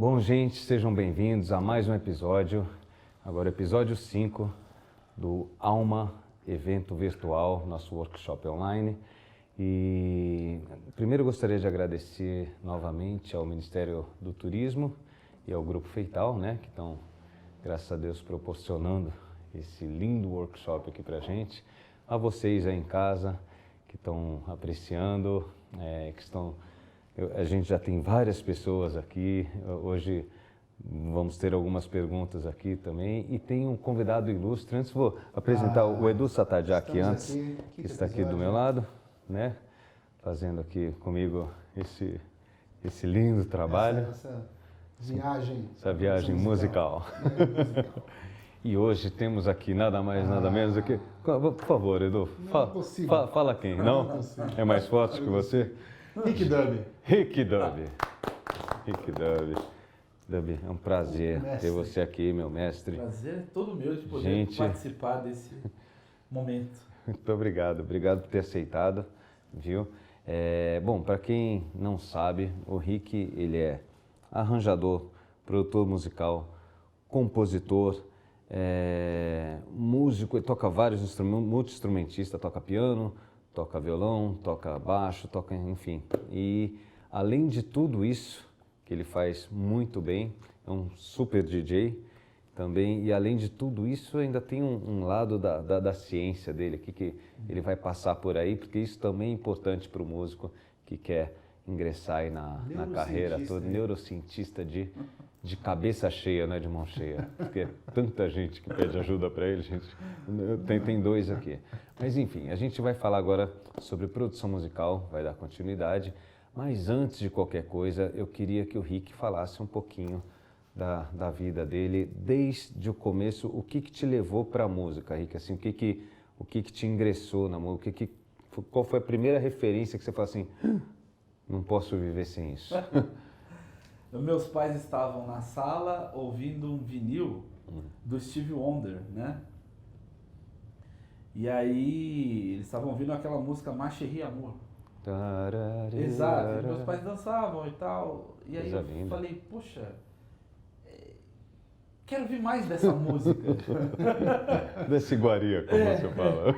Bom, gente, sejam bem-vindos a mais um episódio, agora episódio 5 do Alma Evento Virtual, nosso workshop online. E primeiro gostaria de agradecer novamente ao Ministério do Turismo e ao Grupo Feital, né, que estão, graças a Deus, proporcionando esse lindo workshop aqui pra gente. A vocês aí em casa que estão apreciando, a gente já tem várias pessoas aqui, hoje vamos ter algumas perguntas aqui também e tem um convidado ilustre. Antes vou apresentar o Edu Satadiak antes, que está aqui do meu lado, né? Fazendo aqui comigo esse lindo trabalho. Essa viagem musical. E hoje temos aqui nada mais, nada menos do que... Por favor, Edu, fala quem, não? É mais forte que você? Rick Dub. Rick Dub. Rick Dub. Dub, é um prazer ter você aqui, meu mestre. Prazer é todo meu de poder participar desse momento. Muito obrigado por ter aceitado, viu? Bom, para quem não sabe, o Rick, ele é arranjador, produtor musical, compositor, músico, ele toca vários instrumentos, multi-instrumentista, toca piano, toca violão, toca baixo, toca, enfim. E além de tudo isso, que ele faz muito bem, é um super DJ também, e além de tudo isso, ainda tem um lado da ciência dele aqui, que ele vai passar por aí, porque isso também é importante para o músico que quer ingressar aí na carreira toda, neurocientista de cabeça cheia, não é de mão cheia, porque é tanta gente que pede ajuda para ele, gente. Tem dois aqui. Mas enfim, a gente vai falar agora sobre produção musical, vai dar continuidade, mas antes de qualquer coisa, eu queria que o Rick falasse um pouquinho da vida dele, desde o começo, o que te levou para a música, Rick, assim, o que te ingressou na música, qual foi a primeira referência que você falou assim, não posso viver sem isso? Meus pais estavam na sala ouvindo um vinil do Stevie Wonder, né? E aí eles estavam ouvindo aquela música Ma Chérie Amour. Exato, meus pais dançavam e tal. E aí eu falei, poxa, quero ouvir mais dessa música. Dessa iguaria, como você fala.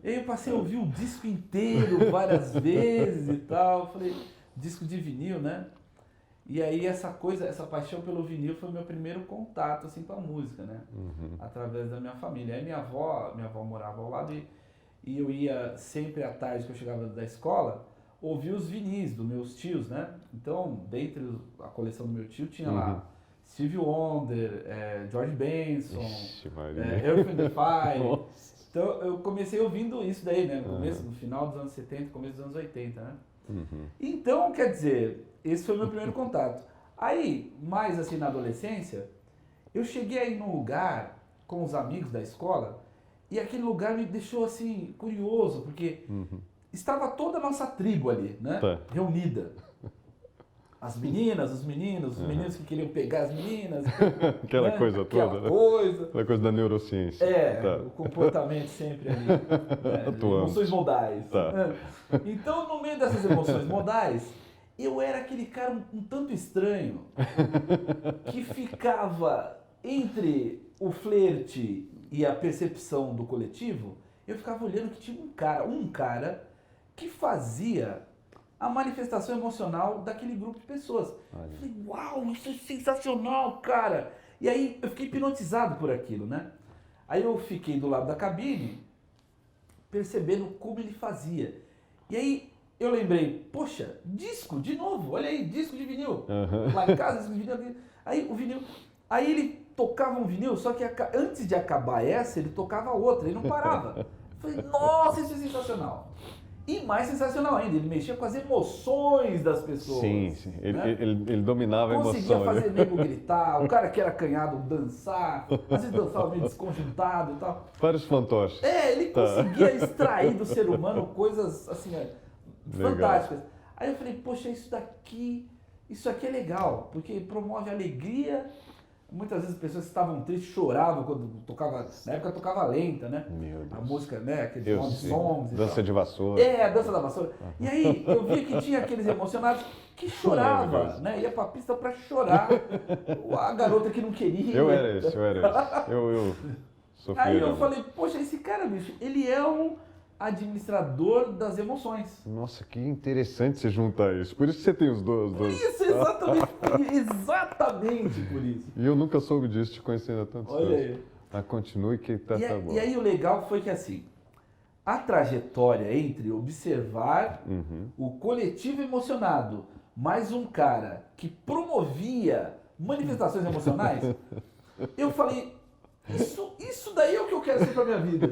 E aí eu passei a ouvir o disco inteiro várias vezes e tal. Falei, disco de vinil, né? E aí essa paixão pelo vinil foi o meu primeiro contato assim com a música, né? Através da minha família. Aí minha avó morava ao lado e eu ia sempre à tarde que eu chegava da escola ouvir os vinis dos meus tios, né? Então, dentre a coleção do meu tio tinha lá Stevie Wonder, George Benson, Earth, Wind and Fire. Então eu comecei ouvindo isso daí, né? No final dos anos 70, começo dos anos 80, né? Então, quer dizer, esse foi o meu primeiro contato. Aí, mais assim na adolescência, eu cheguei aí num lugar com os amigos da escola e aquele lugar me deixou assim curioso, porque estava toda a nossa tribo ali, né? Reunida. As meninas, os meninos que queriam pegar as meninas. Aquela coisa toda, Aquela coisa da neurociência. O comportamento sempre ali. Emoções modais. Então, no meio dessas emoções modais, eu era aquele cara um tanto estranho que ficava entre o flerte e a percepção do coletivo. Eu ficava olhando que tinha um cara que fazia a manifestação emocional daquele grupo de pessoas. Eu falei, uau, isso é sensacional, cara! E aí eu fiquei hipnotizado por aquilo, né? Aí eu fiquei do lado da cabine, percebendo como ele fazia. E aí eu lembrei, poxa, disco, de novo, olha aí, disco de vinil. Lá em casa, disco de vinil. Aí ele tocava um vinil, só que antes de acabar essa, ele tocava outra, ele não parava. Eu falei, nossa, isso é sensacional. E mais sensacional ainda, ele mexia com as emoções das pessoas. Sim. Ele dominava a emoção. Conseguia fazer nego gritar, o cara que era acanhado dançar, às vezes dançava meio desconjuntado e tal. Vários fantoches. Ele conseguia extrair do ser humano coisas assim, fantásticas. Aí eu falei, poxa, isso aqui é legal, porque promove alegria, Muitas vezes as pessoas que estavam tristes choravam quando tocava, na época tocava lenta, né? Meu A Deus. música, né? Aqueles Eu mob sei. songs e Dança tal. de vassoura. É, a dança da vassoura. E aí eu via que tinha aqueles emocionados que choravam, Maravilhoso. né? Ia pra pista pra chorar. A garota que não queria. Eu era esse. Eu sofria. Aí eu já. falei, poxa, esse cara, bicho, ele é um administrador das emoções. Nossa, que interessante você juntar isso. Por isso que você tem os dois. Por isso, exatamente por isso. E eu nunca soube disso, te conhecendo há tantos Olha anos. aí. Ah, continue que tá bom. E aí o legal foi que assim, a trajetória entre observar o coletivo emocionado, mais um cara que promovia manifestações emocionais, eu falei, isso daí é o que eu quero ser pra minha vida.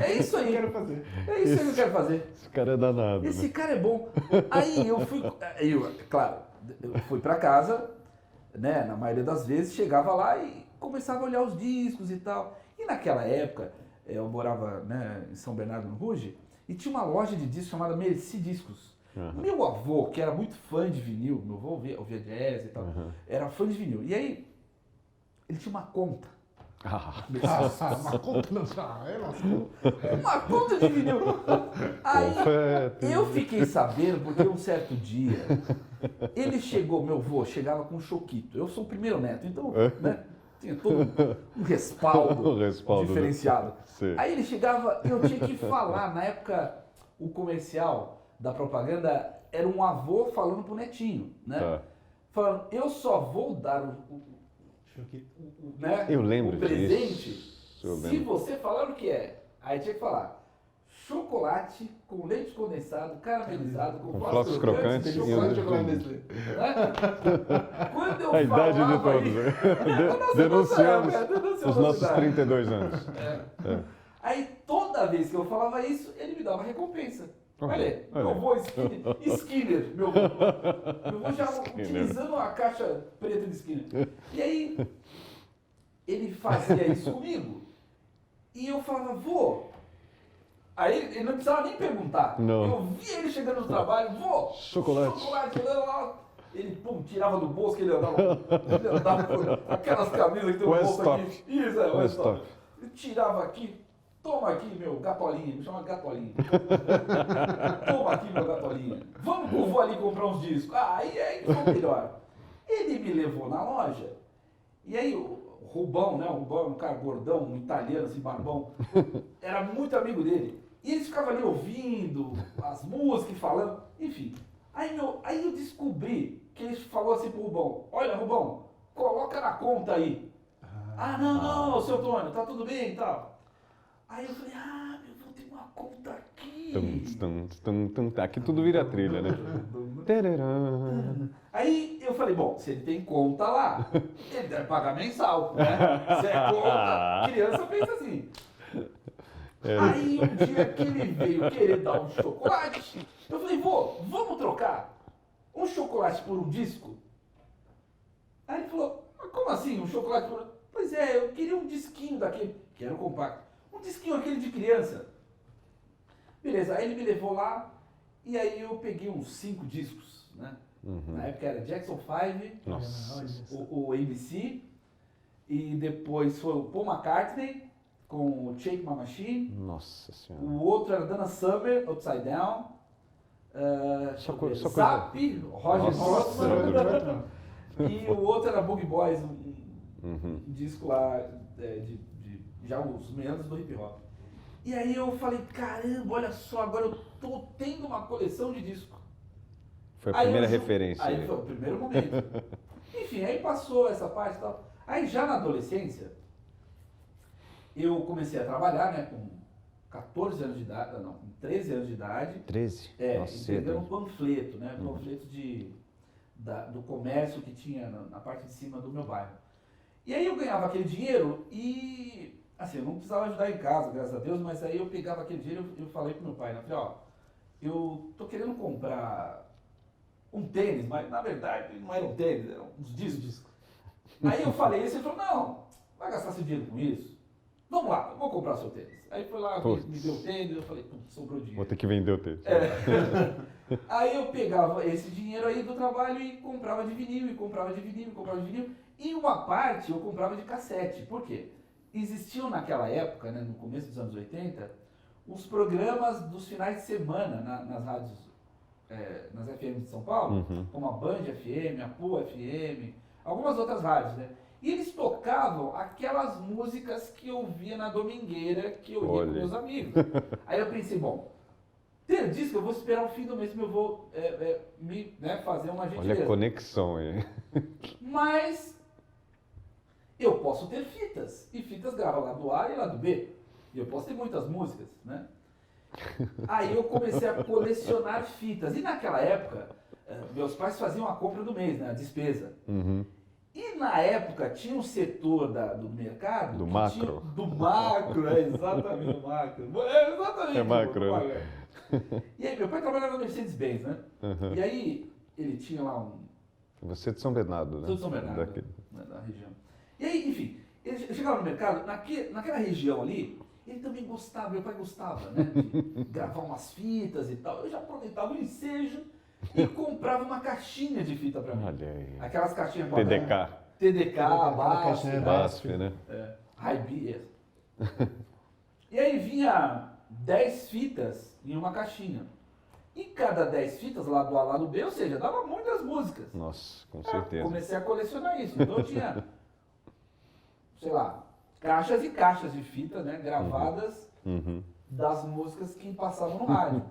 É isso aí. Quero fazer. É isso aí que eu quero fazer. Esse cara é danado, Esse né? cara é bom. Aí claro, eu fui pra casa, né, na maioria das vezes, chegava lá e começava a olhar os discos e tal. E naquela época, eu morava, né, em São Bernardo no Ruge, e tinha uma loja de discos chamada Merci Discos. Meu avô, que era muito fã de vinil, meu avô ouvia jazz e tal, era fã de vinil. E aí, ele tinha uma conta. Uma conta não lascou. Uma conta de vinil. Aí Confete. eu fiquei sabendo porque um certo dia ele chegou, meu avô chegava com um choquito. Eu sou o primeiro neto, então, né, tinha todo um respaldo, Um respaldo, diferenciado. né? Sim. Aí ele chegava, eu tinha que falar, na época o comercial da propaganda era um avô falando pro netinho, né? Tá. Falando, eu só vou dar né, Eu lembro o presente disso. Eu se lembro. você falar o que é. Aí tinha que falar chocolate com leite condensado, caramelizado, com flocos crocantes de e chocolate um chocolate de- Nestlé. Né? Quando eu A idade de falava todos, isso- né? Denunciamos denunciamos os a nossos idade. 32 anos. Aí toda vez que eu falava isso, ele me dava recompensa. Olha, Olha. meu avô Skinner, meu avô já utilizando a caixa preta de Skinner. E aí, ele fazia isso comigo, e eu falava, vô. Aí ele não precisava nem perguntar. Não. Eu via ele chegando no trabalho, vô, Chocolate. chocolate, lá. Ele, pum, tirava do bolso que ele andava com aquelas camisas que tem um bolso Westop. aqui. Isso, é, Westop. Westop. Ele tirava aqui, toma aqui, meu gatolinho, me chama gatolinho. Toma aqui, meu gatolinho. Vamos que eu vou ali comprar uns discos. Ah, aí foi melhor. Ele me levou na loja, e aí o Rubão, né? O Rubão, um cara gordão, um italiano, assim, barbão, era muito amigo dele. E eles ficavam ali ouvindo as músicas, e falando, enfim. Aí eu descobri que ele falou assim pro Rubão, olha, Rubão, coloca na conta aí. Ah, não, seu Tônio, tá tudo bem e tal. Aí eu falei, meu, vou ter uma conta aqui. Aqui tudo vira trilha, né? Tarará. Aí eu falei, bom, se ele tem conta lá, ele deve pagar mensal, né? Se é conta, criança pensa assim. Aí um dia que ele veio querer dar um chocolate, eu falei, vô, vamos trocar um chocolate por um disco? Aí ele falou, mas como assim, um chocolate por... Pois é, eu queria um disquinho daquele, que era o compacto, um disquinho aquele de criança. Beleza, aí ele me levou lá, e aí eu peguei uns 5 discos, né? Na época era Jackson 5, Nossa. o ABC, e depois foi o Paul McCartney, com o Shake My Machine. Nossa senhora. O outro era Donna Summer, Upside Down. Só coisa- Zap, Roger Nossa, Horseman. E o outro era Boogie Boys, um disco lá de já os meandros do hip hop. E aí eu falei, caramba, olha só, agora eu tô tendo uma coleção de disco. Foi a Aí primeira eu referência. Aí né? foi o primeiro momento. Enfim, aí passou essa parte e tal. Aí já na adolescência, eu comecei a trabalhar, né, com 14 anos de idade, não, com 13 anos de idade. 13? Nossa, Entregando um cedo. panfleto, né, panfleto do comércio que tinha na parte de cima do meu bairro. E aí eu ganhava aquele dinheiro e, assim, eu não precisava ajudar em casa, graças a Deus, mas aí eu pegava aquele dinheiro e eu falei pro meu pai, né, falei, ó, eu tô querendo comprar um tênis, mas na verdade não era um tênis, eram uns discos. Aí eu falei isso e ele falou, não, vai gastar seu dinheiro com isso? Vamos lá, eu vou comprar seu tênis. Aí foi lá, me deu o tênis, eu falei, putz, sobrou dinheiro. Vou ter que vender o tênis. Aí eu pegava esse dinheiro aí do trabalho e comprava de vinil, e comprava de vinil, e comprava de vinil. E uma parte eu comprava de cassete. Por quê? Existiam naquela época, né, no começo dos anos 80, os programas dos finais de semana nas rádios, nas FM de São Paulo, como a Band FM, a PUA FM, algumas outras rádios, né? E eles tocavam aquelas músicas que eu via na domingueira, que eu ia com meus amigos. Aí eu pensei, bom, ter disco, eu vou esperar o fim do mês, eu vou fazer uma gentileza. Olha a conexão aí. Mas eu posso ter fitas, e fitas gravam lá do A e lá do B. E eu posso ter muitas músicas, né? Aí eu comecei a colecionar fitas. E naquela época, meus pais faziam a compra do mês, né? A despesa. E na época tinha um setor do mercado... Do macro. Do macro, exatamente, do macro. Exatamente. É macro. E aí, meu pai trabalhava na Mercedes-Benz, né? E aí, ele tinha lá um... Você é de São Bernardo, né? Sou de São Bernardo, da região. E aí, enfim, ele chegava no mercado, naquela região ali, ele também gostava, meu pai gostava, né? De gravar umas fitas e tal. Eu já aproveitava o ensejo e comprava uma caixinha de fita pra mim. Olha aí. Aquelas caixinhas... TDK, BASF, né? Hi-B. E aí vinha 10 fitas em uma caixinha. E cada 10 fitas, lado A, lado B, ou seja, dava muitas músicas. Nossa, com certeza. Comecei a colecionar isso. Então eu tinha, sei lá, caixas e caixas de fita, né, gravadas das músicas que passavam no rádio.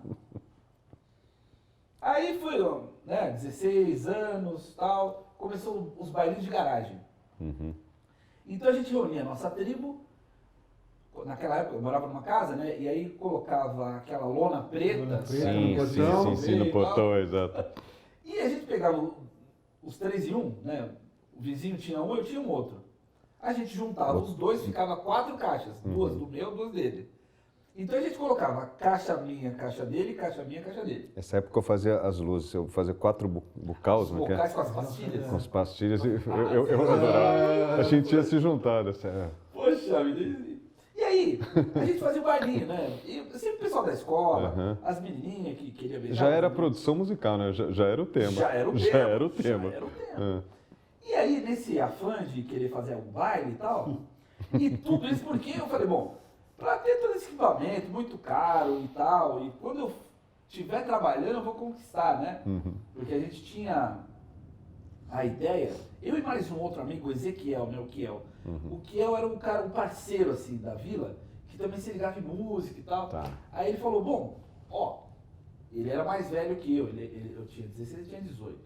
Aí foi, né, 16 anos, tal, começou os bailinhos de garagem. Então a gente reunia a nossa tribo. Naquela época eu morava numa casa, né? E aí colocava aquela lona preta. Sim, no portão, exato. E a gente pegava os 3 em 1, né? O vizinho tinha um, eu tinha um outro. A gente juntava os dois, ficava 4 caixas. 2 do meu, 2 dele. Então a gente colocava caixa minha, caixa dele, caixa minha, caixa dele. Nessa época eu fazia as luzes, eu fazia 4 bocaus, né? Bocais com as pastilhas. Com as pastilhas, eu adorava. A gente ia se juntar, assim. Poxa vida. E aí, a gente fazia o bailinho, né? E sempre o pessoal da escola, as menininhas que queriam beijar. Já era produção musical, né? Já era o tema. Já era o tema. E aí, nesse afã de querer fazer um baile e tal, e tudo isso porque eu falei, bom, para ter todo esse equipamento muito caro e tal, e quando eu estiver trabalhando eu vou conquistar, né? Porque a gente tinha a ideia, eu e mais um outro amigo, o Ezequiel, né? O Kiel. O Kiel era um parceiro, assim, da vila, que também se ligava em música e tal. Aí ele falou, bom, ele era mais velho que eu tinha 16, ele tinha 18.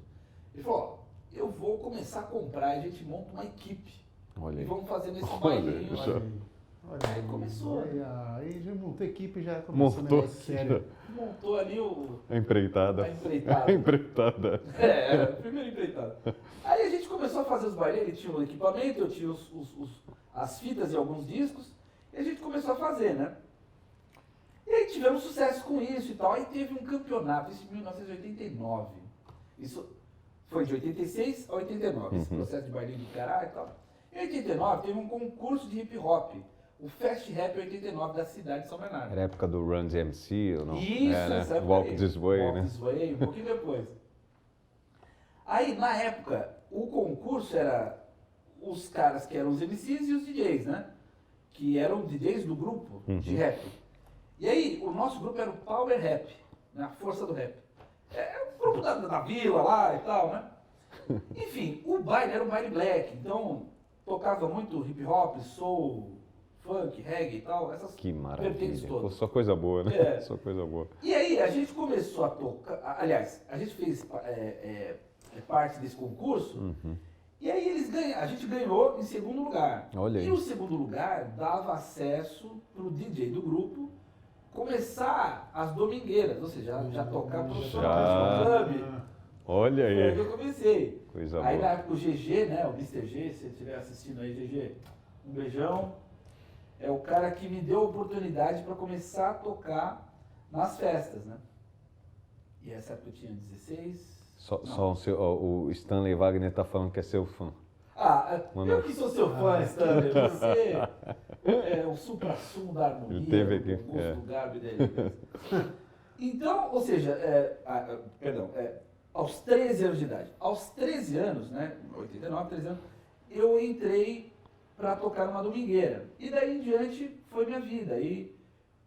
Ele falou, eu vou começar a comprar, a gente monta uma equipe. E vamos fazer nesse bailinho. Olha aí começou. Aí já montou a equipe, já começou o negócio sério. Montou ali a empreitada. A empreitada. Primeiro empreitada. Aí a gente começou a fazer os bailinhos, ele tinha o equipamento, eu tinha as fitas e alguns discos, e a gente começou a fazer, né? E aí tivemos sucesso com isso e tal. Aí teve um campeonato, isso em 1989. Isso foi de 86 a 89, esse processo de bailinho de caralho e tal. Em 89 teve um concurso de hip hop. O Fast Rap 89 da cidade de São Bernardo. Era a época do Run DMC ou não? Isso, né? Walk This Way, Walk né? This Way, um pouquinho depois. Aí, na época, o concurso era os caras que eram os MCs e os DJs, né? Que eram DJs do grupo de rap. E aí, o nosso grupo era o Power Rap, né? A força do rap. É um grupo da vila lá e tal, né? Enfim, o baile era um baile black, então tocava muito hip hop, soul, funk, reggae e tal, essas Que vertentes maravilha. todas. Só coisa boa, né? Só coisa boa. E aí a gente começou a tocar, aliás, a gente fez parte desse concurso, e aí a gente ganhou em segundo lugar. Olha aí. E o segundo lugar dava acesso para o DJ do grupo começar as domingueiras, ou seja, já tocar profissionalmente no clube. Olha Foi aí aí. que eu comecei. Coisa Aí boa. na época o GG, né, o Mr. G, se você estiver assistindo aí, GG, um beijão. É o cara que me deu a oportunidade para começar a tocar nas festas, né? E essa época eu tinha 16. O Stanley Wagner tá falando que é seu fã. Eu que sou seu fã, Stanley. Você é o supra-sumo da harmonia, Ele teve aqui, do gosto, do garbo e da elegância. Então, ou seja, aos 13 anos de idade. Aos 13 anos, né, 89, 13 anos, eu entrei para tocar numa domingueira. E daí em diante foi minha vida. Aí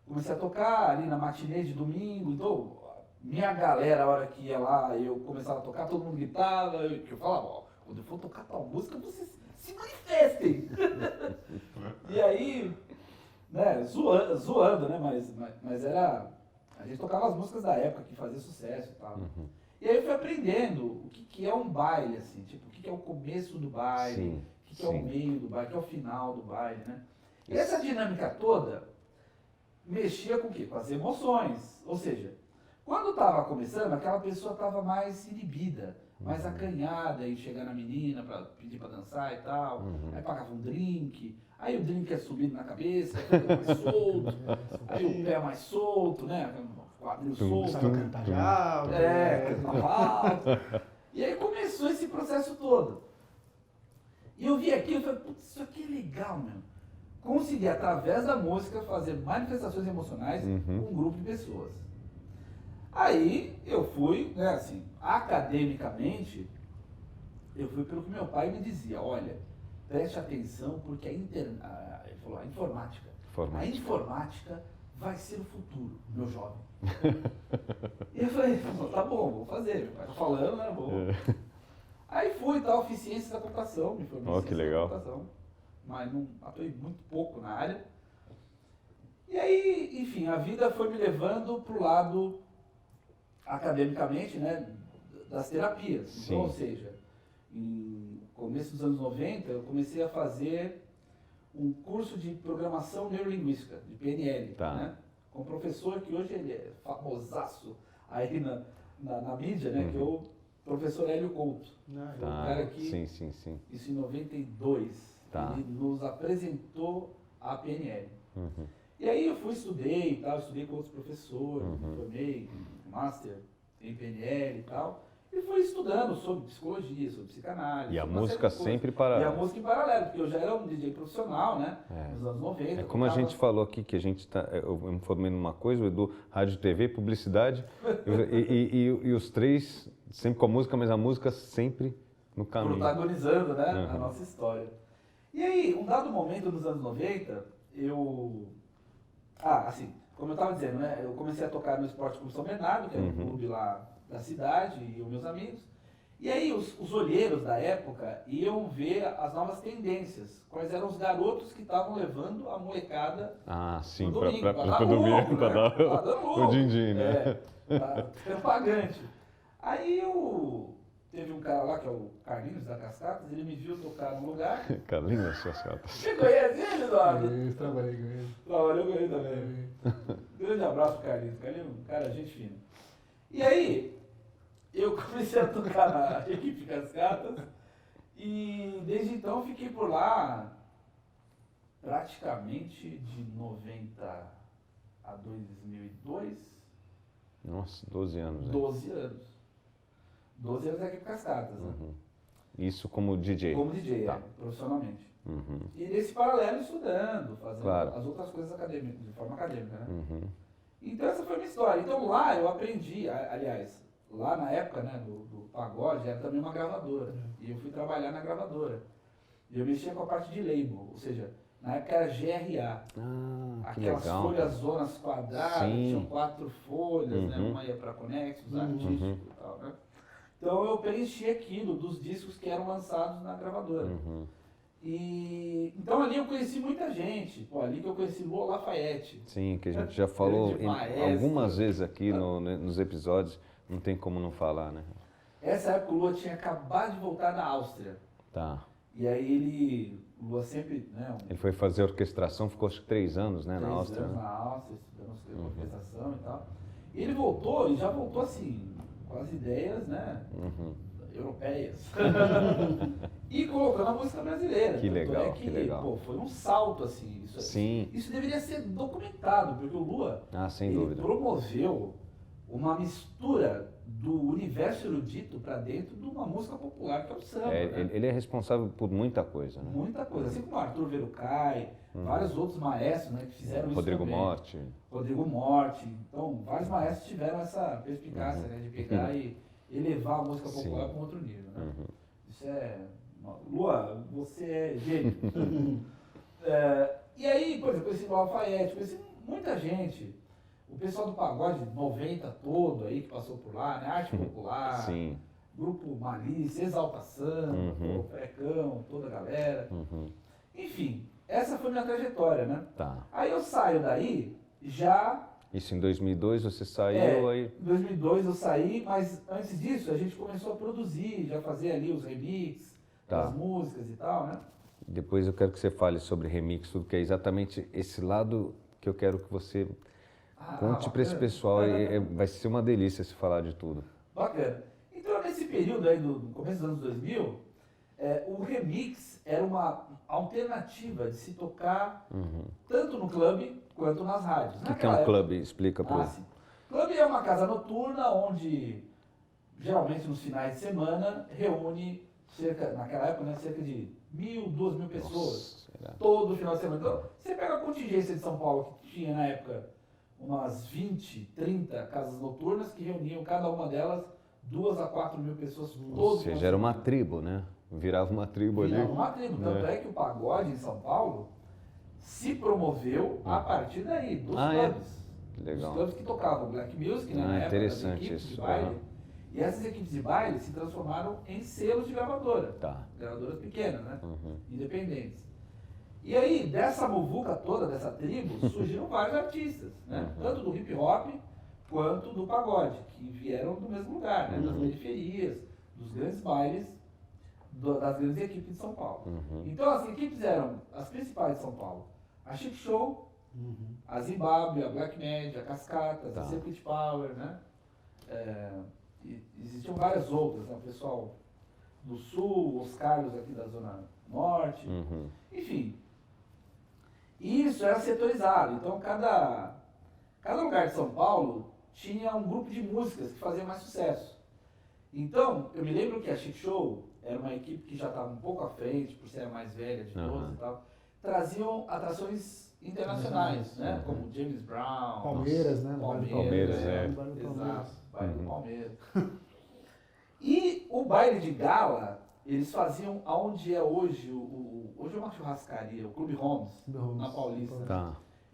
comecei a tocar ali na matinê de domingo. Então, minha galera, a hora que ia lá, eu começava a tocar, todo mundo gritava. Eu falava, ó, quando eu for tocar tal música, vocês se manifestem. E aí, né, zoando, né, mas era... A gente tocava as músicas da época que fazia sucesso e tal. E aí eu fui aprendendo o que é um baile, assim, tipo, o que é o começo do baile, o que é o meio do baile, o que é o final do baile, né? E essa dinâmica toda mexia com o quê? Com as emoções. Ou seja, quando estava começando, aquela pessoa estava mais inibida, mais acanhada em chegar na menina para pedir para dançar e tal. Aí pagava um drink, aí o drink ia subindo na cabeça, aí o mais solto, aí o pé mais solto, né? O quadril solto. Cantar já. Cantava alto. E aí começou esse processo todo. E eu vi aquilo e falei, putz, isso aqui é legal, meu. Consegui, através da música, fazer manifestações emocionais com um grupo de pessoas. Aí eu fui, né, assim, academicamente, eu fui pelo que meu pai me dizia, olha, preste atenção porque ele falou, a informática. A informática vai ser o futuro, meu jovem. E eu falei, tá bom, vou fazer, meu pai tá falando, né, vou. Aí fui, tal, fiz ciência da computação, me formei em ciência da computação, mas não atuei muito pouco na área. E aí, enfim, a vida foi me levando pro lado, academicamente, né, das terapias. Então, ou seja, em começo dos anos 90, eu comecei a fazer um curso de programação neurolinguística, de PNL, né, com um professor que hoje ele é famosaço aí na mídia, né, que é o professor Hélio Couto. Tá. Um cara que, isso em 92, ele nos apresentou a PNL. E aí eu fui, estudei e tal, estudei com outros professores, me formei Master em PNL e tal, e fui estudando sobre psicologia, sobre psicanálise. E a música sempre paralela. E a música em paralelo, porque eu já era um DJ profissional, né, nos anos 90. É como a gente falou aqui, que a gente eu me formei numa coisa, o Edu, rádio, TV, publicidade, e os três, sempre com a música, mas a música sempre no caminho. Protagonizando, né, a nossa história. E aí, um dado momento nos anos 90, assim, como eu estava dizendo, né, eu comecei a tocar no Esporte Clube São Bernardo, que é um clube lá da cidade, e os meus amigos. E aí os olheiros da época iam ver as novas tendências, quais eram os garotos que estavam levando a molecada sim, para dormir, para dar o din-din, né? Pagante. Aí teve um cara lá, que é o Carlinhos da Cascatas, ele me viu tocar num lugar. Carlinhos das Cascatas. Você conhece ele, Eduardo? Eu trabalhei com ele. Trabalhou com ele também. Grande abraço pro Carlinhos. Carlinhos é um cara, gente fina. E aí, eu comecei a tocar na equipe Cascatas e desde então fiquei por lá praticamente de 90 a 2002. Nossa, 12 anos. 12 anos. 12 anos na equipe Cascatas, né? Isso como DJ? Como DJ, profissionalmente. E nesse paralelo estudando, fazendo as outras coisas acadêmicas, de forma acadêmica, né? Então essa foi a minha história. Então lá eu aprendi, aliás, lá na época, né, do pagode, era também uma gravadora. E eu fui trabalhar na gravadora. E eu mexia com a parte de label, ou seja, na época era GRA. Aquelas folhas zonas quadradas, tinham 4 folhas, né? Uma ia para Conexos, artístico e tal, né? Então eu preenchi aquilo dos discos que eram lançados na gravadora. E então ali eu conheci muita gente. Pô, ali que eu conheci Lua Lafayette. Sim, que a gente já falou algumas vezes aqui nos episódios, não tem como não falar, né? Essa época o Lua tinha acabado de voltar da Áustria. E aí o Lua sempre, né? Ele foi fazer orquestração, ficou acho que 3 anos, né, na Áustria. 3 anos na Áustria, estudando orquestração e tal. E ele voltou, e já voltou assim, com as ideias, né? Europeias. E colocando a música brasileira. Que legal, que legal. Pô, foi um salto, assim. Isso deveria ser documentado, porque o Lua sem dúvida, promoveu uma mistura do universo erudito para dentro de uma música popular, que é o samba. Né? Ele é responsável por muita coisa, né? Muita coisa. Assim como o Arthur Verucai, vários outros maestros, né, que fizeram isso Rodrigo também. Rodrigo Morte. Então, vários maestros tiveram essa perspicácia, né, de pegar e elevar a música popular para um outro nível. Né? Isso é Lua, você é gênio. E aí, por exemplo, esse Lafayette, conheci muita gente. O pessoal do pagode 90 todo aí que passou por lá, né? Arte Popular, Sim. Grupo Malícia, Exalta Samba, o Frecão, toda a galera. Enfim, essa foi minha trajetória, né? Tá. Aí eu saio daí, já... Isso em 2002 você saiu aí? Em 2002 eu saí, mas antes disso a gente começou a produzir, já fazer ali os remixes, das músicas e tal, né? Depois eu quero que você fale sobre remix, tudo que é exatamente esse lado que eu quero que você conte para esse pessoal. Vai ser uma delícia se falar de tudo. Bacana. Então, nesse período aí do começo dos anos 2000, o remix era uma alternativa de se tocar tanto no clube quanto nas rádios. O que é um clube? Explica para ele. Clube é uma casa noturna onde, geralmente nos finais de semana, reúne naquela época, né, cerca de 1.000, 2.000 pessoas. Nossa, todo final de semana. Então, você pega a contingência de São Paulo, que tinha na época umas 20, 30 casas noturnas que reuniam cada uma delas 2 a 4.000 pessoas. Ou seja, era uma tribo, né? Virava uma tribo ali. Virava uma tribo. Tanto é que o pagode em São Paulo se promoveu a partir daí, dos clubes. Legal. Os clubes que tocavam black music, né? Na época, interessante isso. De baile. E essas equipes de baile se transformaram em selos de gravadora. Gravadoras pequenas, né? Independentes. E aí, dessa muvuca toda, dessa tribo, surgiram vários artistas, né? Tanto do hip hop quanto do pagode, que vieram do mesmo lugar, né? Das periferias, dos grandes bailes, das grandes equipes de São Paulo. Então, as equipes eram as principais de São Paulo: a Chic Show, a Zimbábue, a Black Mad, a Cascatas, a Circuit Power, né? E existiam várias outras, né? O pessoal do Sul, os Carlos aqui da Zona Norte, enfim. E isso era setorizado, então cada lugar de São Paulo tinha um grupo de músicas que fazia mais sucesso. Então, eu me lembro que a Chic Show era uma equipe que já estava um pouco à frente, por ser a mais velha de todas e tal, traziam atrações internacionais, né? Como James Brown, Palmeiras, né? Palmeiras, Exato, baile do Palmeiras. E o baile de gala, eles faziam aonde é hoje, hoje é uma churrascaria, o Clube Holmes, na Paulista.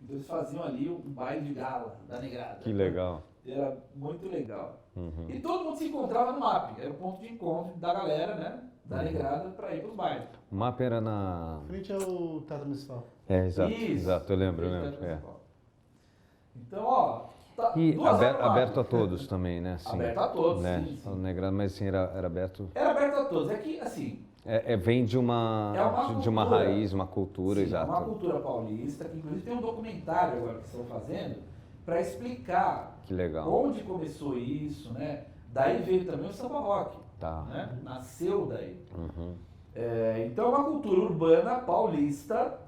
Então eles faziam ali um baile de gala da Negrada. Que legal. Era muito legal. E todo mundo se encontrava no MAP, era o ponto de encontro da galera, né? Da Negrada para ir para os bailes. O MAP era na... Frente ao Teatro Municipal. Exato, exato, eu lembro. Então, ó... E aberto a todos também, né? Sim, aberto a todos, né? sim. Negrado, mas sim, era aberto... Era aberto a todos, é que, assim... vem de uma raiz, uma cultura, exato. Uma cultura paulista, que inclusive tem um documentário agora que estão fazendo para explicar que legal. Onde começou isso, né? Daí veio também o samba rock, né? Nasceu daí. Então é uma cultura urbana paulista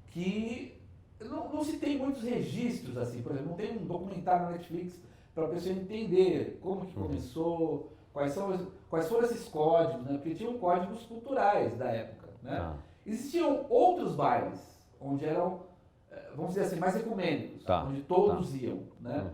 que não se tem muitos registros, assim, por exemplo, não tem um documentário na Netflix para a pessoa entender como que começou, quais foram esses códigos, né? Porque tinham códigos culturais da época, né? Existiam outros bailes, onde eram, vamos dizer assim, mais ecumênicos, onde todos iam, né?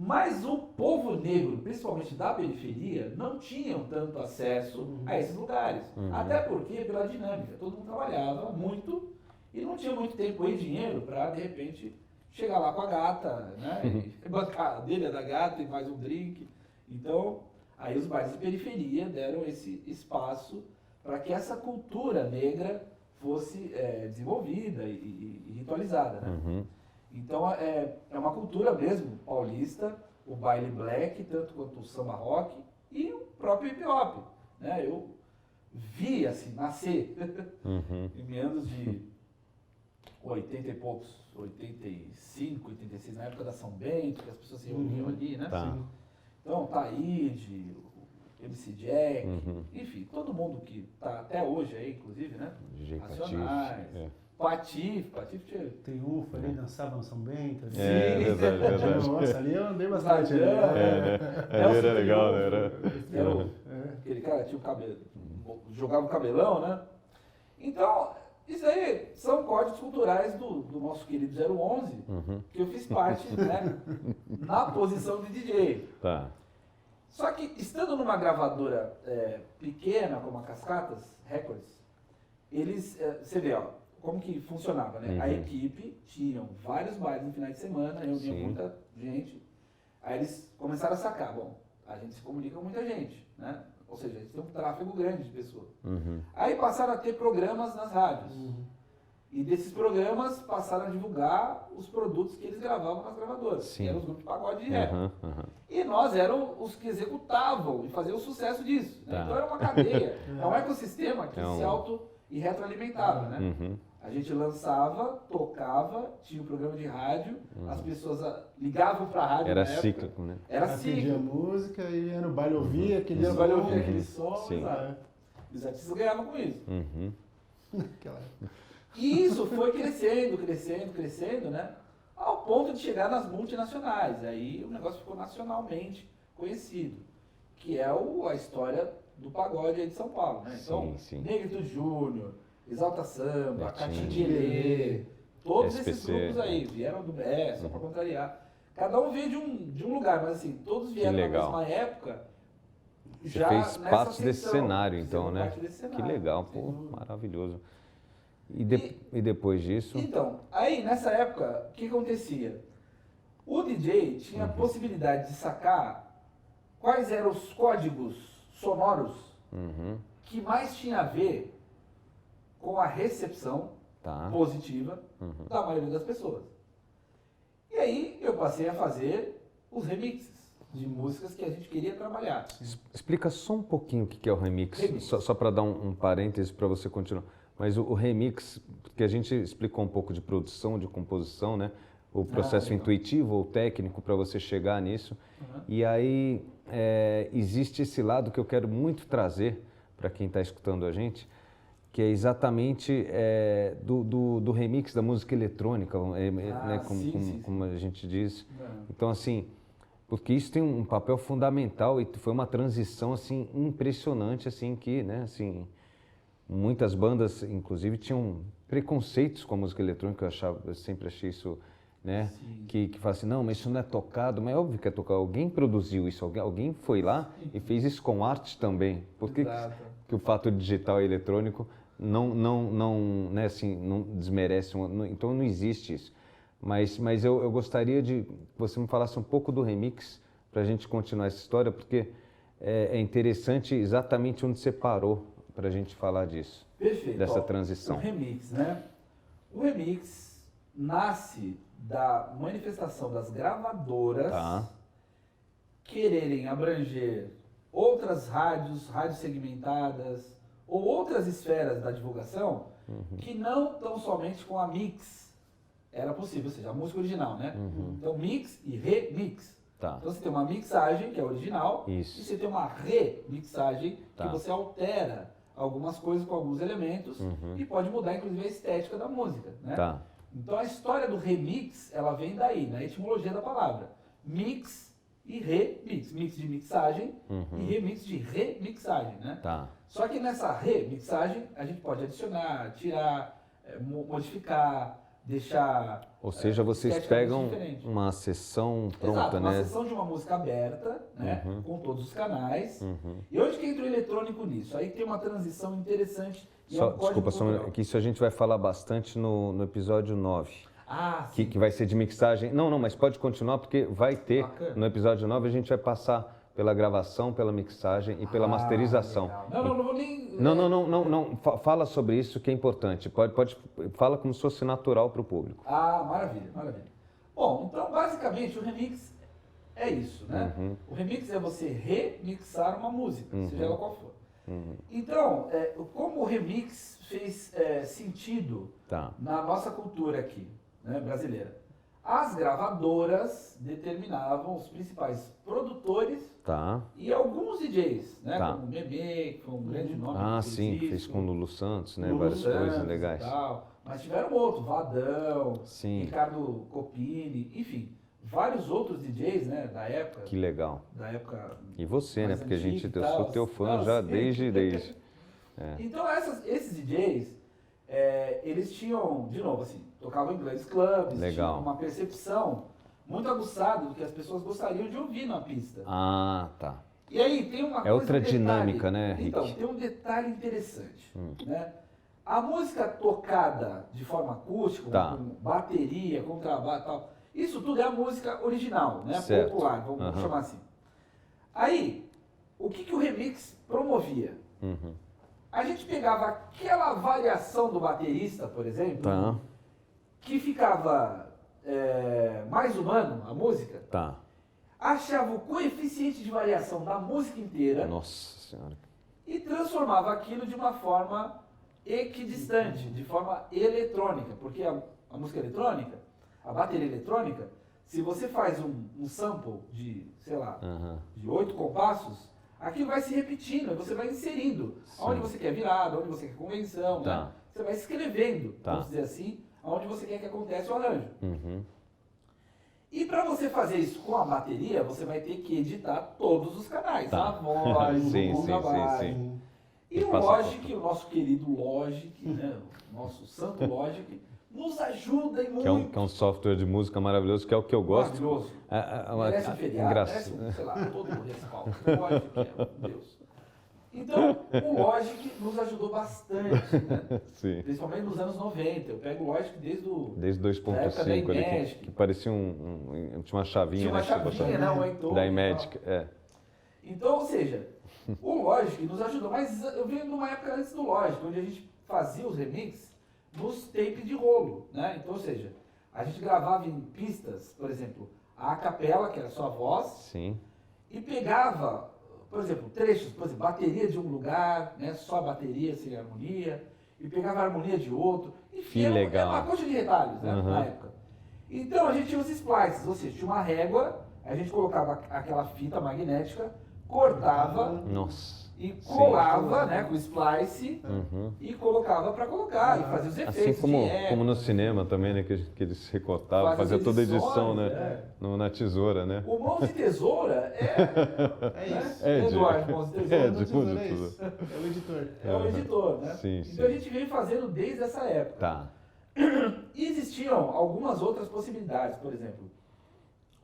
Mas o povo negro, principalmente da periferia, não tinham tanto acesso a esses lugares. Até porque, pela dinâmica, todo mundo trabalhava muito e não tinha muito tempo e dinheiro para, de repente, chegar lá com a gata, né? E bancar a dele, da gata e mais um drink. Então, aí os bailes de periferia deram esse espaço para que essa cultura negra fosse desenvolvida e ritualizada, né? Então é uma cultura mesmo paulista, o baile black, tanto quanto o samba rock e o próprio hip hop, né? Eu vi assim nascer em meados de 80 e poucos, 85, 86, na época da São Bento, que as pessoas se reuniam ali, né? Então, Taíde, MC Jack, enfim, todo mundo que está até hoje aí, inclusive, né? Nacionais. Patife Tem UFA ali, dançava no São Bento. Sim, verdade. Nossa, ali eu andei bastante. Ali era legal, né? Era aquele cara tinha o cabelo, jogava o cabelão, né? Então, isso aí são códigos culturais do nosso querido 011, que eu fiz parte, né? Na posição de DJ. Só que estando numa gravadora pequena, como a Cascatas Records, eles, você vê, ó, como que funcionava, né? A equipe tinham vários bailes no final de semana, reunia muita gente. Aí eles começaram a sacar, bom, a gente se comunica com muita gente, né? Ou seja, a gente tem um tráfego grande de pessoas. Aí passaram a ter programas nas rádios. E desses programas passaram a divulgar os produtos que eles gravavam nas gravadoras, que eram os grupos de pagode de rap. E nós éramos os que executavam e faziam o sucesso disso. Né? Então era uma cadeia, é um ecossistema que se auto e retroalimentava, né? A gente lançava, tocava, tinha um programa de rádio, as pessoas ligavam para a rádio. Era cíclico, né? Era cíclico. Atendia música e ia no baile ouvir aquele som. No baile ouvir aquele som, Sim. sabe? Os artistas ganhavam com isso. Naquela época. E isso foi crescendo, né? Ao ponto de chegar nas multinacionais. Aí o negócio ficou nacionalmente conhecido, que é a história do pagode aí de São Paulo, né? Então, Negrito Júnior, Exalta Samba, Catinguelê, todos esses grupos aí vieram do BS, só para contrariar. Cada um veio de um lugar, mas assim, todos vieram na mesma época. Você fez parte desse cenário, então, né? Que legal, pô, maravilhoso. E depois disso? Então, aí nessa época, o que acontecia? O DJ tinha a possibilidade de sacar quais eram os códigos sonoros que mais tinha a ver com a recepção positiva da maioria das pessoas. E aí eu passei a fazer os remixes de músicas que a gente queria trabalhar. Explica só um pouquinho o que é o remix. Só para dar um parêntese para você continuar. Mas o remix, que a gente explicou um pouco de produção, de composição, né? O processo intuitivo ou técnico para você chegar nisso. E aí existe esse lado que eu quero muito trazer para quem está escutando a gente, que é exatamente do remix da música eletrônica, né? Como a gente diz. Então, assim, porque isso tem um papel fundamental e foi uma transição assim impressionante, assim, que, né, assim, muitas bandas, inclusive, tinham preconceitos com a música eletrônica. Eu sempre achei isso, né? Que fala assim, não, mas isso não é tocado. Mas é óbvio que é tocado. Alguém produziu isso, alguém foi lá e fez isso com arte também. Por que o fato digital e eletrônico não, né, assim, não desmerece? Então não existe isso. Mas eu gostaria de que você me falasse um pouco do remix para a gente continuar essa história, porque é interessante exatamente onde você parou, para a gente falar disso. Perfeito. Dessa transição. O remix, né? O remix nasce da manifestação das gravadoras quererem abranger outras rádios segmentadas ou outras esferas da divulgação que não tão somente com a mix era possível, ou seja, a música original, né? Então mix e remix. Então você tem uma mixagem que é original e você tem uma remixagem que você altera algumas coisas com alguns elementos e pode mudar inclusive a estética da música, né? Então a história do remix, ela vem daí, na etimologia da palavra. Mix e remix. Mix de mixagem e remix de remixagem, né? Só que nessa remixagem a gente pode adicionar, tirar, modificar, deixar... Ou seja, vocês pegam uma sessão pronta, né? Uma sessão de uma música aberta, né? Com todos os canais. E onde que entra o eletrônico nisso? Aí tem uma transição interessante. Desculpa, que isso a gente vai falar bastante no episódio 9. Que vai ser de mixagem. Não, mas pode continuar, porque vai ter, no episódio 9 a gente vai passar pela gravação, pela mixagem e pela masterização. Não vou nem... Não. Fala sobre isso que é importante. Fala como se fosse natural para o público. Maravilha. Bom, então basicamente o remix é isso, né? O remix é você remixar uma música, seja ela qual for. Então, como o remix fez sentido na nossa cultura aqui, né, brasileira? As gravadoras determinavam os principais produtores e alguns DJs, né? Como o Bebê, que foi um grande nome. Sim, fez com o Lulu Santos, né? Várias coisas legais. Mas tiveram outros, Vadão, Ricardo Copini, enfim, vários outros DJs, né? Da época. Que legal. Da época. E você, né? Porque eu sou teu fã já desde. Então esses DJs, eles tinham, de novo, assim, tocavam em grandes clubes, tinham uma percepção muito aguçada do que as pessoas gostariam de ouvir na pista. E aí tem uma coisa, outra um detalhe. dinâmica, né, Rick? Então, tem um detalhe interessante. Né? A música tocada de forma acústica, Tá. com bateria, contrabaixo e tal, isso tudo é a música original, né? Certo. Popular, vamos chamar assim. Aí, o que o remix promovia? A gente pegava aquela variação do baterista, por exemplo, Tá. que ficava mais humano, a música, Tá. achava o coeficiente de variação da música inteira Nossa Senhora. e transformava aquilo de uma forma equidistante, de forma eletrônica, porque a música eletrônica, a bateria eletrônica, se você faz um sample de, sei lá, de 8 compassos, aquilo vai se repetindo, você vai inserindo aonde você quer virada, onde você quer convenção, Tá. né? Você vai escrevendo, Tá. vamos dizer assim, aonde você quer que aconteça o arranjo. E para você fazer isso com a bateria, você vai ter que editar todos os canais, Tá. a voz, Sim, o sim, baixo. sim. E o Passa Logic, o nosso querido Logic, né, o nosso santo Logic, nos ajuda e muito. Que é um software de música maravilhoso, que é o que eu gosto. Maravilhoso. Merece um feriado, merece, sei lá, todo o respaldo. O Logic é um Deus. Então, o Logic nos ajudou bastante, né? Sim. Principalmente nos anos 90. Eu pego o Logic desde Desde da época da 2.5 ali, Imagic. que parecia tinha uma chavinha, Tinha uma né? que você chavinha, botava. né? Um Entor Da e Imagic, tal. é. Então, ou seja, o Logic nos ajudou. Mas eu venho de uma época antes do Logic, onde a gente fazia os remixes nos tapes de rolo, né? Então, ou seja, a gente gravava em pistas, por exemplo, a capela, que era só a voz, Sim. e pegava, por exemplo, trechos, por exemplo, bateria de um lugar, né? Só bateria sem harmonia, e pegava a harmonia de outro. Enfim, Que era legal. uma coisa de retalhos, né? Na época. Então, a gente tinha os splices, ou seja, tinha uma régua, a gente colocava aquela fita magnética, cortava Nossa. e colava, né, com o splice e colocava para colocar e fazia os efeitos. Assim como, de eco, como no cinema também, né? Que eles recortavam, fazia fazia toda a edição, edições, né? Na tesoura, né? O mão de tesoura É né? isso. É, Eduardo Mãos de Tesoura. é, Não, de tesoura, tudo, é tudo. isso. É o editor. É o editor, né? Sim, então sim. a gente veio fazendo desde essa época. Tá. E existiam algumas outras possibilidades, por exemplo,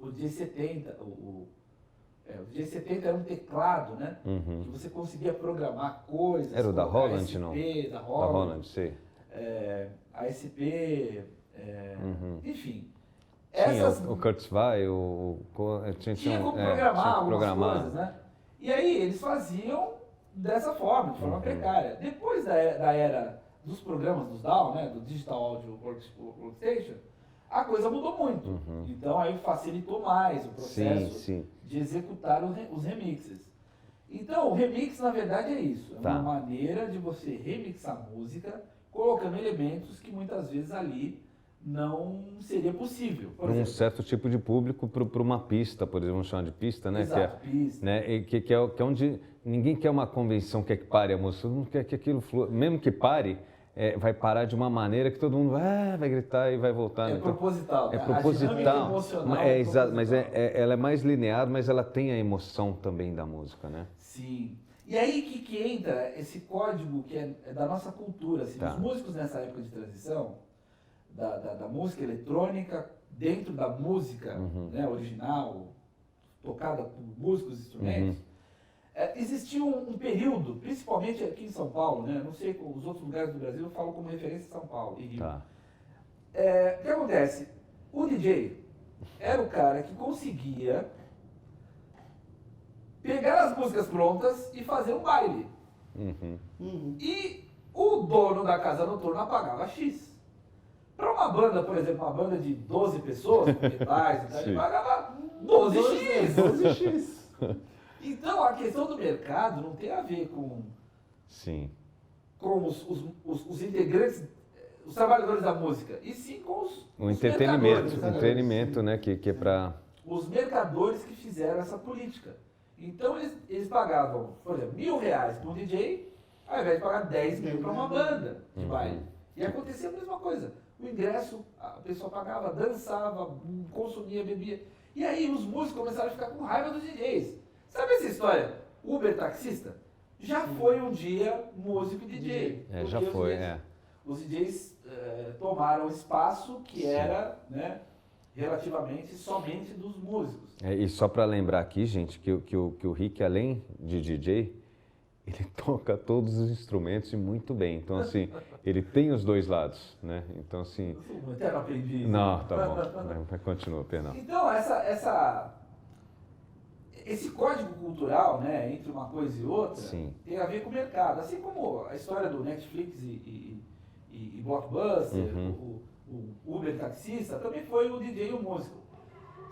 o DJ70, o DJ70 era um teclado, né? Que você conseguia programar coisas. Era o da colocar Holland, SP, não? Da Da Holland. Holland, sei. ASP, enfim. Tinha o Curtis Vai, Tinha como tinha programar que algumas programar. coisas, né? E aí eles faziam dessa forma, de forma precária. Depois da era dos programas dos DAW, né, do Digital Audio Workstation, a coisa mudou muito. Então aí facilitou mais o processo de executar os remixes. Então o remix na verdade é isso, é uma maneira de você remixar música colocando elementos que muitas vezes ali não seria possível. Por Para um exemplo, certo tipo de público, para uma pista, por exemplo, vamos chamar de pista, né? exato, pista. Né? E que é onde ninguém quer uma convenção que pare a música, todo mundo quer que aquilo flua. Mesmo que pare, vai parar de uma maneira que todo mundo vai gritar e vai voltar. É né? proposital. É né? A proposital. dinâmica emocional É exato, mas proposital. ela é mais linear, mas ela tem a emoção também da música, né? Sim. E aí que entra esse código que é da nossa cultura. Assim, Tá. Os músicos nessa época de transição, da música eletrônica, dentro da música né, original, tocada por músicos e instrumentos, existia um período, principalmente aqui em São Paulo, né? Não sei, os outros lugares do Brasil eu falo como referência São Paulo e Rio. Tá. O que acontece? O DJ era o cara que conseguia pegar as músicas prontas e fazer um baile. E o dono da casa noturna pagava X. Para uma banda, por exemplo, uma banda de 12 pessoas, com metais, ele Sim. pagava 12X. 12x. Então a questão do mercado não tem a ver Sim. com os integrantes, os trabalhadores da música, e sim com os O os entretenimento, mercadores, entretenimento, né? Que é para... os mercadores que fizeram essa política. Então eles pagavam, por exemplo, R$1.000 para um DJ, ao invés de pagar 10 mil para uma banda de baile. E acontecia a mesma coisa. O ingresso, a pessoa pagava, dançava, consumia, bebia. E aí os músicos começaram a ficar com raiva dos DJs. Sabe essa história? Uber taxista? Já foi um dia músico e DJ. já foi, Os DJs tomaram espaço que era, né? relativamente somente dos músicos. E só para lembrar aqui, gente, que o Rick, além de DJ, ele toca todos os instrumentos e muito bem. Então, assim, ele tem os dois lados, né? Então, assim... Eu sou um eterno aprendiz. Não, tá bom. Continua, perdão. Então, esse código cultural, né, entre uma coisa e outra, Sim. tem a ver com o mercado. Assim como a história do Netflix e Blockbuster, o Uber taxista, também foi o DJ e o músico.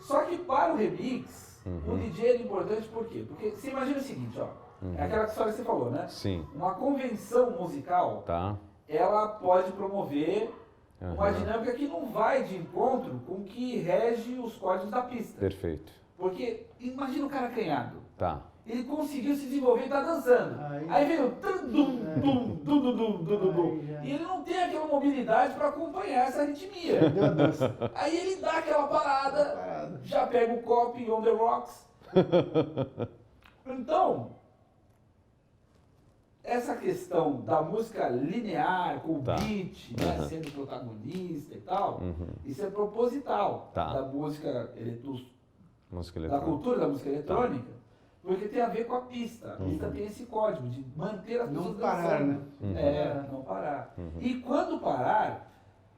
Só que para o remix, o DJ era importante por quê? Porque você imagina o seguinte, ó, é aquela história que você falou, né? Sim. Uma convenção musical, Tá. ela pode promover uma dinâmica que não vai de encontro com o que rege os códigos da pista. Perfeito. Porque imagina o cara acanhado. Tá. Ele conseguiu se desenvolver e tá dançando. Aí veio dum. E ele não tem aquela mobilidade para acompanhar essa ritmia. Aí ele dá aquela parada, já pega o copy on the rocks. Então, essa questão da música linear, com o beat, né, sendo protagonista e tal, isso é proposital da música da cultura da música eletrônica, porque tem a ver com a pista. A pista tem esse código de manter as pessoas dançando. Não parar. E quando parar,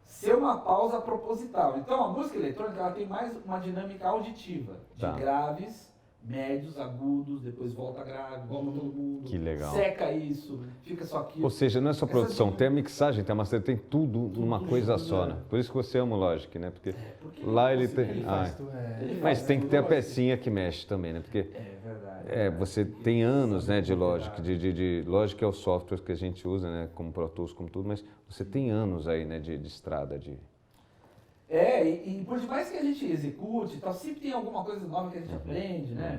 ser uma pausa proposital. Então a música eletrônica ela tem mais uma dinâmica auditiva, de graves, médios, agudos, depois volta grave, volta todo mundo. Que legal. Seca isso, fica só aquilo. Ou seja, não é só produção, tem a mixagem, tem a master, tem tudo numa coisa só, né? Por isso que você ama o Logic, né? Porque lá ele tem... Mas tem que ter a pecinha que mexe também, né? Porque verdade. Você tem anos, né, de Logic, de Logic é o software que a gente usa, né, como Pro Tools, como tudo, mas você tem anos aí, né, de estrada, de... E por mais que a gente execute, tal, sempre tem alguma coisa nova que a gente aprende, né?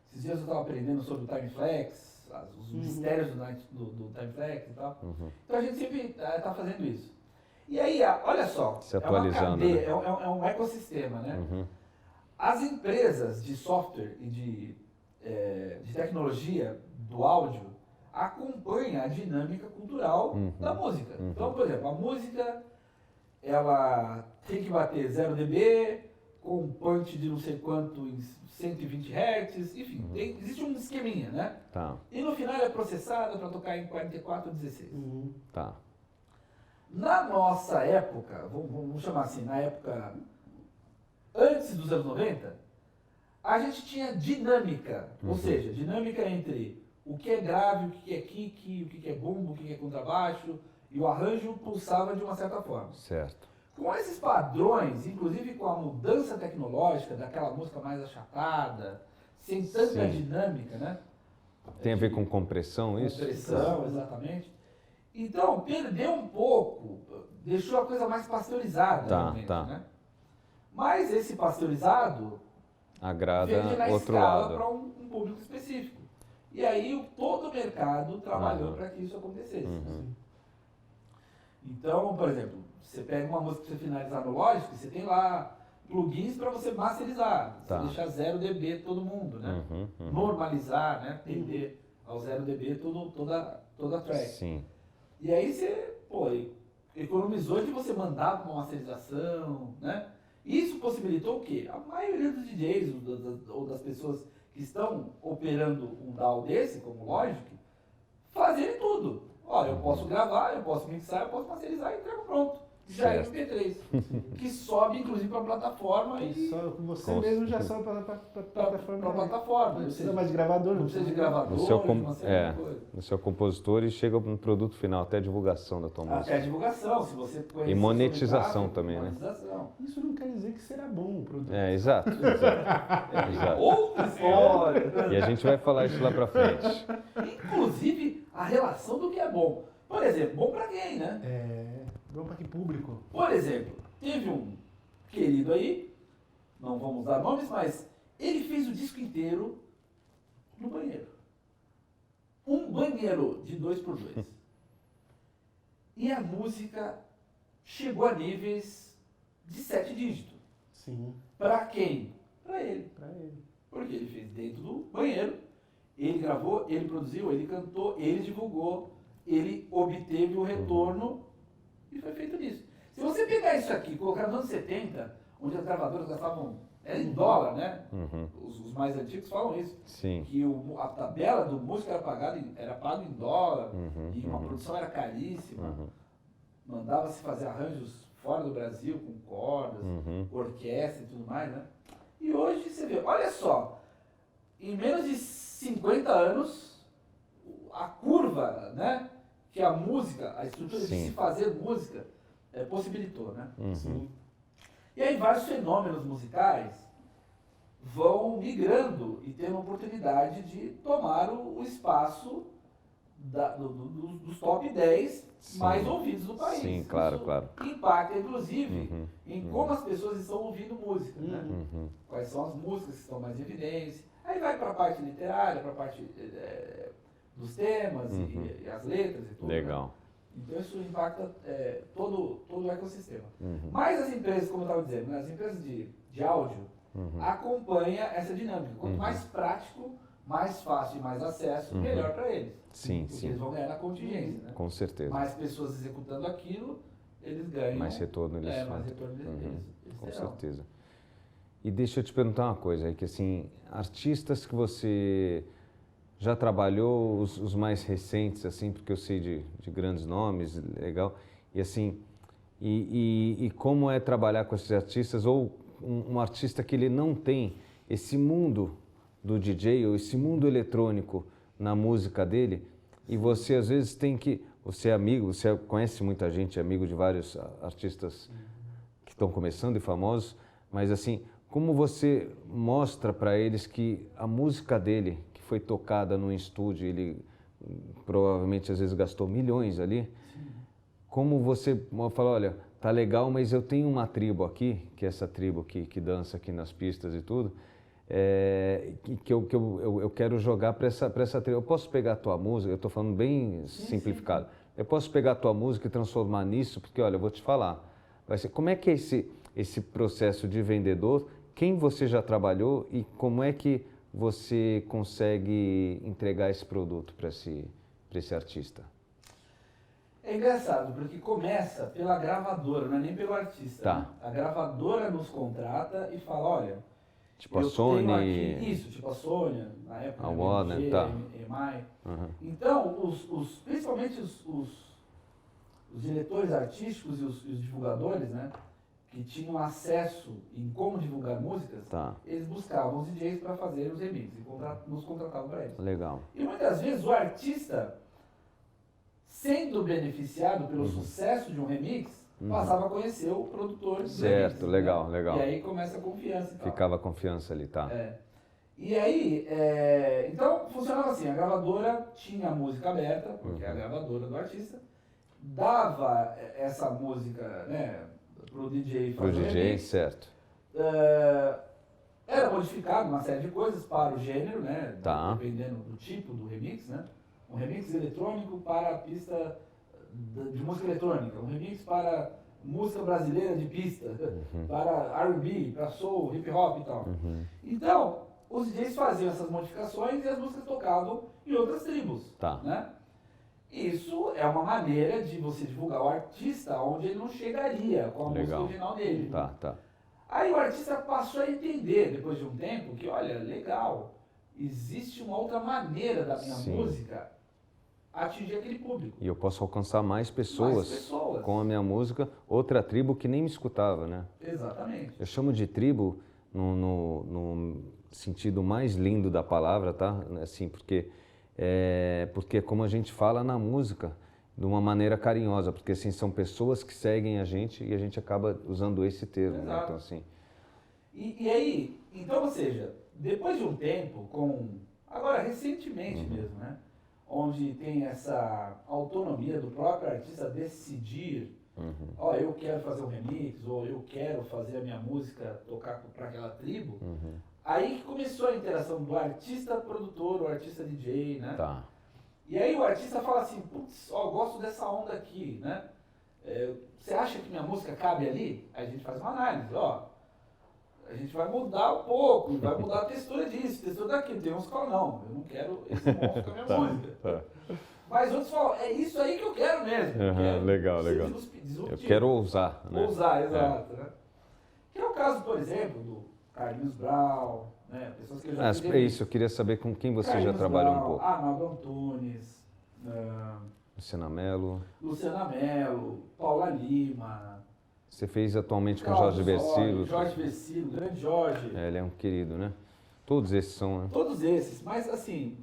Esses dias eu estava aprendendo sobre o time flex, os mistérios do time flex e tal. Então a gente sempre está fazendo isso. E aí, olha só, se atualizando, é uma cadeia, é um ecossistema, né? As empresas de software e de tecnologia do áudio acompanham a dinâmica cultural da música. Então, por exemplo, a música ela tem que bater 0 dB, com um punch de não sei quanto em 120 Hz, enfim, existe um esqueminha, né? Tá. E no final ela é processada para tocar em 44/16. Tá. Na nossa época, vamos chamar assim, na época antes dos anos 90, a gente tinha dinâmica, ou seja, dinâmica entre o que é grave, o que é kick, o que é bombo, o que é contrabaixo, e o arranjo pulsava de uma certa forma. Certo. Com esses padrões, inclusive com a mudança tecnológica daquela música mais achatada, sem tanta dinâmica, né? Tem a ver com compressão, isso? Compressão, exatamente. Então, perdeu um pouco, deixou a coisa mais pasteurizada, realmente, né? Mas esse pasteurizado agrada outro escala lado. para um público específico. E aí todo o mercado trabalhou para que isso acontecesse. Então, por exemplo, você pega uma música para você finalizar no Logic, você tem lá plugins para você masterizar, você deixar 0 dB todo mundo, né? Normalizar, né? Tender ao 0 dB toda a track. Sim. E aí você, economizou de você mandar para uma masterização, né? Isso possibilitou o quê? A maioria dos DJs ou das pessoas que estão operando um DAW desse, como Logic, fazerem tudo. Olha, eu posso gravar, eu posso mixar, eu posso masterizar e entrego pronto. Já é MP3. Que sobe, inclusive, para a plataforma. E só você mesmo já sobe para a plataforma. Para a plataforma. Não precisa mais de gravador. Não precisa de gravador, no seu compositor e chega para um produto final, até a divulgação da tua música. Até a divulgação, se você conhece. E monetização também, né? Isso não quer dizer que será bom o produto. Exato. Outra história. E a gente vai falar isso lá para frente. Inclusive, a relação do que é bom. Por exemplo, bom para quem, né? Bom para que público? Por exemplo, teve um querido aí, não vamos dar nomes, mas ele fez o disco inteiro no banheiro. Um banheiro de 2x2. E a música chegou a níveis de 7 dígitos. Sim. Para quem? Para ele. Para ele. Porque ele fez dentro do banheiro, ele gravou, ele produziu, ele cantou, ele divulgou, ele obteve o retorno e foi feito nisso. Se você pegar isso aqui e colocar nos anos 70, onde as gravadoras gastavam, era em dólar, né? Os mais antigos falam isso. Sim. Que a tabela do músico era pago em dólar, e uma produção era caríssima. Mandava-se fazer arranjos fora do Brasil, com cordas, orquestra e tudo mais, né? E hoje você vê, olha só, em menos de 50 anos, a curva, né, que a música, a estrutura de se fazer música, possibilitou, né? E aí vários fenômenos musicais vão migrando e tendo a oportunidade de tomar o espaço dos top 10 mais ouvidos do país. Sim, claro, isso claro. impacta, inclusive, em como as pessoas estão ouvindo música, né? Quais são as músicas que estão mais em evidência. Aí vai para a parte literária, para a parte dos temas e as letras e tudo. Legal. Né? Então isso impacta todo o ecossistema. Mas as empresas, como eu estava dizendo, né? As empresas de áudio acompanham essa dinâmica. Quanto mais prático, mais fácil e mais acesso, melhor para eles. Sim, porque eles vão ganhar na contingência, né? Com certeza. Mais pessoas executando aquilo, eles ganham. Mais retorno eles mais retorno eles Com terão. certeza. E deixa eu te perguntar uma coisa, aí que assim, artistas que você já trabalhou, os mais recentes, assim, porque eu sei de grandes nomes, legal, e assim, e como é trabalhar com esses artistas, ou um artista que ele não tem esse mundo do DJ, ou esse mundo eletrônico na música dele, e você às vezes tem que, você é amigo, você conhece muita gente, é amigo de vários artistas que estão começando e famosos, mas assim, como você mostra para eles que a música dele, que foi tocada no estúdio, ele provavelmente às vezes gastou milhões ali, como você fala, olha, tá legal, mas eu tenho uma tribo aqui, que é essa tribo que dança aqui nas pistas e tudo, que eu quero jogar para essa tribo. Eu posso pegar a tua música, eu estou falando bem simplificado, eu posso pegar a tua música e transformar nisso, porque olha, eu vou te falar, vai ser, como é que é esse processo de vendedor, quem você já trabalhou e como é que você consegue entregar esse produto para esse artista? É engraçado, porque começa pela gravadora, não é nem pelo artista. Tá. Né? A gravadora nos contrata e fala, olha, tipo a Sony, aqui, isso, tipo a Sony, na época, a Warner, MG, tá. EMI. Então, principalmente os diretores artísticos e os divulgadores, né, que tinham acesso em como divulgar músicas, Tá. eles buscavam os DJs para fazer os remixes e nos contratavam para isso. Legal. E muitas vezes o artista, sendo beneficiado pelo sucesso de um remix, passava a conhecer o produtor do Certo, remix, legal, né? legal. E aí começa a confiança e tal. Ficava a confiança ali, tá. E aí, então funcionava assim, a gravadora tinha a música aberta, porque é a gravadora do artista, dava essa música, né, pro DJ fazer Pro DJ, remix, certo. era modificado uma série de coisas para o gênero, né, Tá. dependendo do tipo do remix, né, um remix eletrônico para a pista de música eletrônica, um remix para música brasileira de pista, para R&B, para soul, hip hop e tal. Então, os DJs faziam essas modificações e as músicas tocavam em outras tribos, Tá. né? Isso é uma maneira de você divulgar o artista onde ele não chegaria com a música Legal. original dele. Tá, tá. Aí o artista passou a entender, depois de um tempo, que olha, legal, existe uma outra maneira da minha Sim. música atingir aquele público. E eu posso alcançar mais pessoas com a minha música, outra tribo que nem me escutava, né? Exatamente. Eu chamo de tribo no sentido mais lindo da palavra, tá? Assim, porque é como a gente fala na música, de uma maneira carinhosa, porque assim, são pessoas que seguem a gente e a gente acaba usando esse termo, né? Então, assim... E aí, então, ou seja, depois de um tempo, agora recentemente mesmo, né? Onde tem essa autonomia do próprio artista decidir, ó, eu quero fazer um remix, ou eu quero fazer a minha música tocar para aquela tribo, aí que começou a interação do artista produtor, o artista DJ, né? Tá. E aí o artista fala assim, putz, ó, gosto dessa onda aqui, né? Você acha que minha música cabe ali? Aí a gente faz uma análise, ó. A gente vai mudar um pouco, vai mudar a textura disso, a textura daquilo. Tem uns que falam, não, eu não quero esse monstro com a minha música. Tá. Mas outros falam, é isso aí que eu quero mesmo. Eu quero legal, ser legal. disruptivo. Eu quero ousar, né? Ousar, exato. Né? Que é o caso, por exemplo, do Carlinhos Brown, né? Pessoas que eu já É isso, eu queria saber com quem você Carlinhos já trabalhou Brown, um pouco. Arnaldo Antunes, Luciana Mello. Luciana Mello, Paula Lima. Você fez atualmente com Cláudio Jorge Versilo. Jorge Versilo, grande Jorge. Ele é um querido, né? Todos esses são, né? Todos esses, mas assim,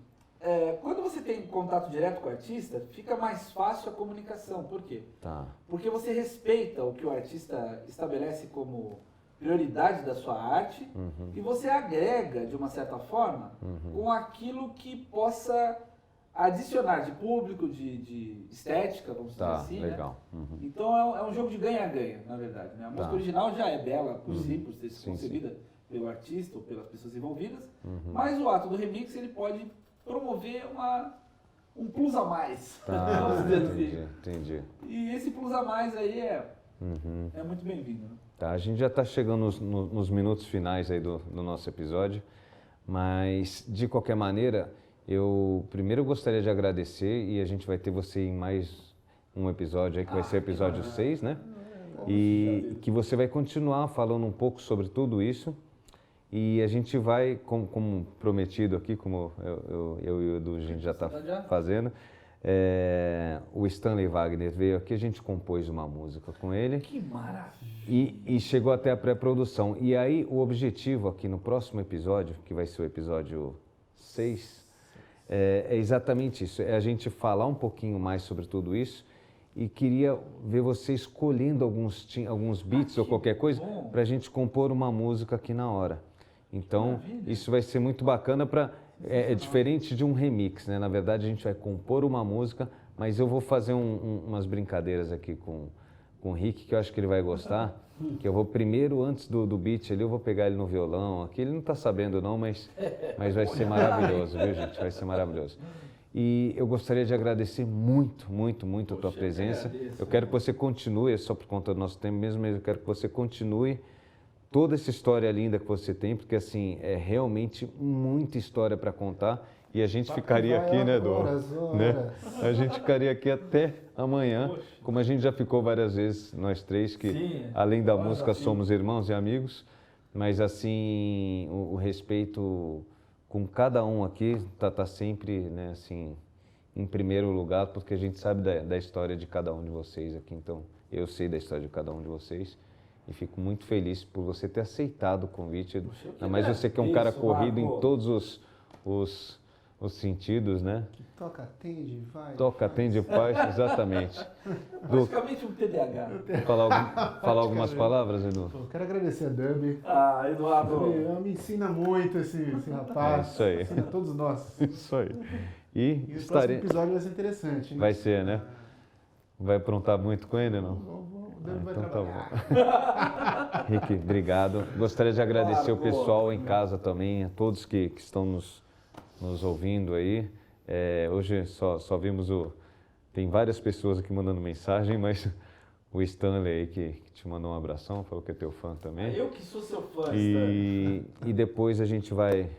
quando você tem contato direto com o artista, fica mais fácil a comunicação. Por quê? Tá. Porque você respeita o que o artista estabelece como prioridade da sua arte e você agrega, de uma certa forma, com aquilo que possa adicionar de público, de estética, vamos dizer assim. Legal. Né? Então é um jogo de ganha-ganha, na verdade. Né? A música original já é bela por si, por ter sido concebida pelo artista ou pelas pessoas envolvidas, mas o ato do remix ele pode promover um plus a mais. Entendi. E esse plus a mais aí é muito bem-vindo. Né? Tá, a gente já está chegando nos minutos finais aí do nosso episódio, mas de qualquer maneira, eu primeiro gostaria de agradecer e a gente vai ter você em mais um episódio aí, que vai ser o episódio 6, né? E que você vai continuar falando um pouco sobre tudo isso. E a gente vai, como prometido aqui, como eu e o Edu a gente já está fazendo, o Stanley Wagner veio aqui, a gente compôs uma música com ele. Que maravilha! E chegou até a pré-produção. E aí o objetivo aqui no próximo episódio, que vai ser o episódio 6, é exatamente isso, é a gente falar um pouquinho mais sobre tudo isso e queria ver você escolhendo alguns beats ou qualquer coisa para a gente compor uma música aqui na hora. Então, isso vai ser muito bacana é diferente de um remix, né? Na verdade, a gente vai compor uma música, mas eu vou fazer umas brincadeiras aqui com o Rick, que eu acho que ele vai gostar, que eu vou primeiro, antes do beat ali, eu vou pegar ele no violão, aqui ele não está sabendo não, mas vai ser maravilhoso, viu, gente? Vai ser maravilhoso. E eu gostaria de agradecer muito, muito, muito a tua presença. Eu quero que você continue, só por conta do nosso tempo mesmo, mas eu quero que você continue toda essa história linda que você tem, porque assim, é realmente muita história para contar e a gente ficaria aqui, né, Edu? Né? A gente ficaria aqui até amanhã, como a gente já ficou várias vezes, nós três, que além da música somos irmãos e amigos, mas assim, o respeito com cada um aqui tá sempre, né, assim, em primeiro lugar, porque a gente sabe da história de cada um de vocês aqui, então eu sei da história de cada um de vocês. E fico muito feliz por você ter aceitado o convite. Mas você que é um cara corrido em todos os sentidos, né? Toca, atende, vai. Toca, atende, faz, exatamente. Praticamente um TDAH. Falar algumas palavras, Edu? Eu quero agradecer a Dub. Eduardo. Ele me ensina muito esse rapaz. Isso aí. Ensina a todos nós. Isso aí. E o próximo episódio vai ser interessante. Hein? Vai ser, né? Vai aprontar muito com ele, não? Então tá bom. Rick, obrigado. Gostaria de agradecer o pessoal em casa também, a todos que estão nos ouvindo aí. Hoje só vimos tem várias pessoas aqui mandando mensagem, mas o Stanley aí que te mandou um abração, falou que é teu fã também. Eu que sou seu fã, E depois a gente vai,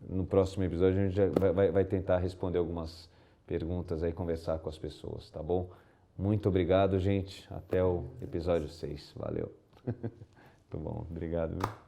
no próximo episódio, a gente vai tentar responder algumas perguntas aí, conversar com as pessoas, tá bom? Muito obrigado, gente. Até o episódio 6. Valeu. Muito bom. Obrigado, viu?